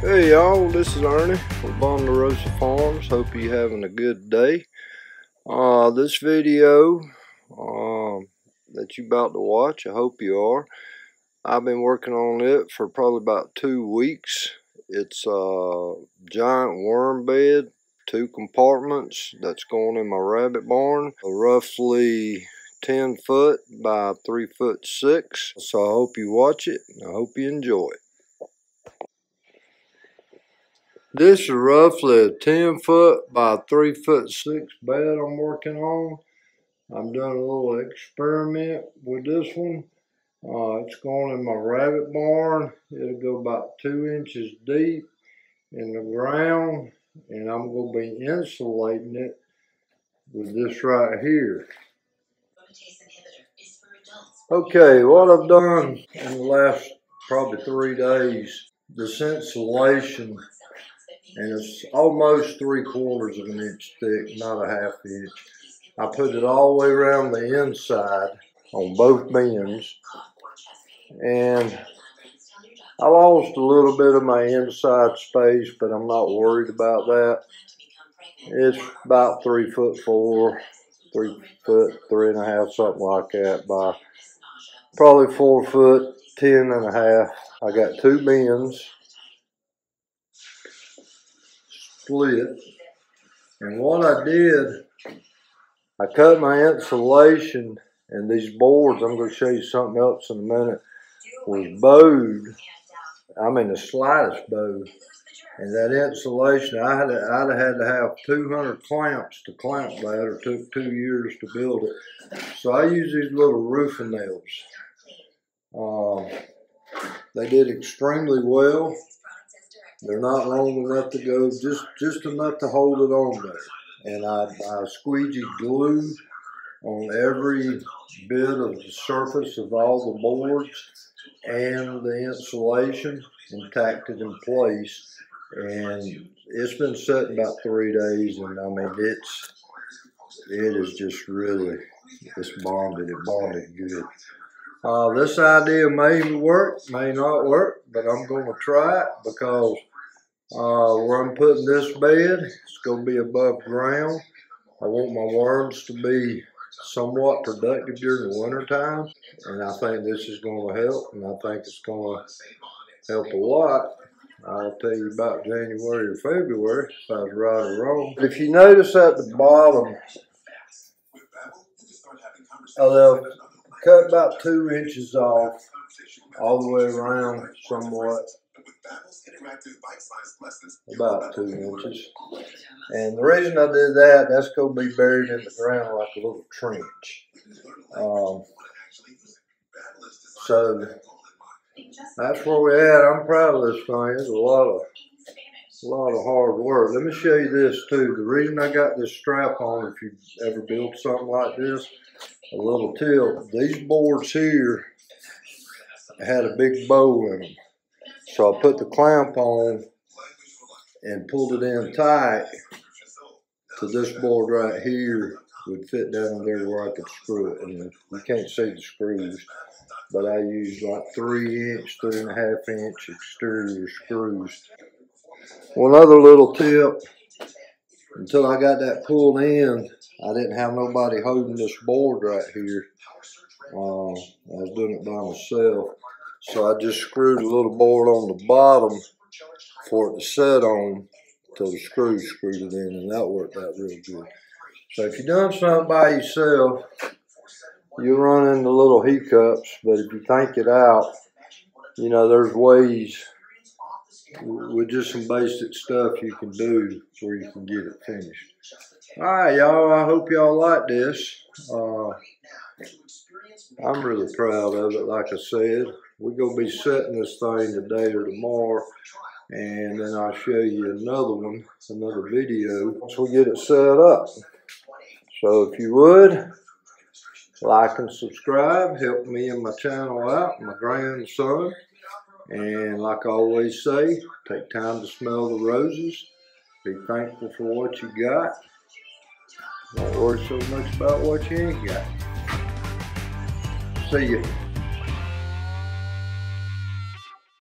Hey y'all, this is Ernie with Ponderosa Farms. Hope you're having a good day. This video that you're about to watch, I hope you are. I've been working on it for probably about 2 weeks. It's a giant worm bed, 2 compartments that's going in my rabbit barn, roughly 10 foot by 3'6". So I hope you watch it and I hope you enjoy it. This is roughly a 10 foot by 3'6" bed I'm working on. I'm doing a little experiment with this one. It's going in my rabbit barn. It'll go about 2 inches deep in the ground, and I'm going to be insulating it with this right here. Okay, what I've done in the last probably 3 days, this insulation, and it's almost 3/4 of an inch thick, not a half inch. I put it all the way around the inside on both bends, and I lost a little bit of my inside space, but I'm not worried about that. It's about 3'4", 3 foot, 3.5", something like that, by probably 4 foot, 10.5. I got 2 bends split, and what I did, I cut my insulation, and these boards, I'm going to show you something else in a minute, was bowed. I mean the slightest bow. And that insulation, I'd have had to have 200 clamps to clamp that. It took 2 years to build it. So I use these little roofing nails. They did extremely well. They're not long enough to go, just enough to hold it on there. And I squeegee glue on every bit of the surface of all the boards and the insulation and tacked it in place. And it's been sitting about 3 days, and I mean it is just really, it's bonded. It bonded good. This idea may work, may not work, but I'm going to try it because where I'm putting this bed, it's going to be above ground. I want my worms to be somewhat productive during the winter time, and I think this is going to help, and I think it's going to help a lot. I'll tell you about January or February if I was right or wrong. But if you notice at the bottom, I'll cut about 2 inches off all the way around somewhat, about 2 inches. And the reason I did that, that's going to be buried in the ground like a little trench. So that's where we're at. I'm proud of this thing. It's a lot of hard work. Let me show you this too. The reason I got this strap on, if you ever built something like this, a little tip, these boards here had a big bow in them. So I put the clamp on and pulled it in tight to this board right here would fit down there where I could screw it. And you can't see the screws, but I used like 3-inch, 3.5-inch exterior screws. One other little tip, until I got that pulled in, I didn't have nobody holding this board right here. I was doing it by myself. So I just screwed a little board on the bottom for it to set on till the screws screwed it in, and that worked out real good. So if you're doing something by yourself, you'll run into little hiccups, but if you think it out, you know, there's ways with just some basic stuff you can do where you can get it finished. Alright y'all, I hope y'all like this. I'm really proud of it. Like I said, we're going to be setting this thing today or tomorrow, and then I'll show you another video once we get it set up. So if you would, like and subscribe, help me and my channel out, my grandson. And like I always say, take time to smell the roses. Be thankful for what you got. Don't worry so much about what you ain't got. See ya.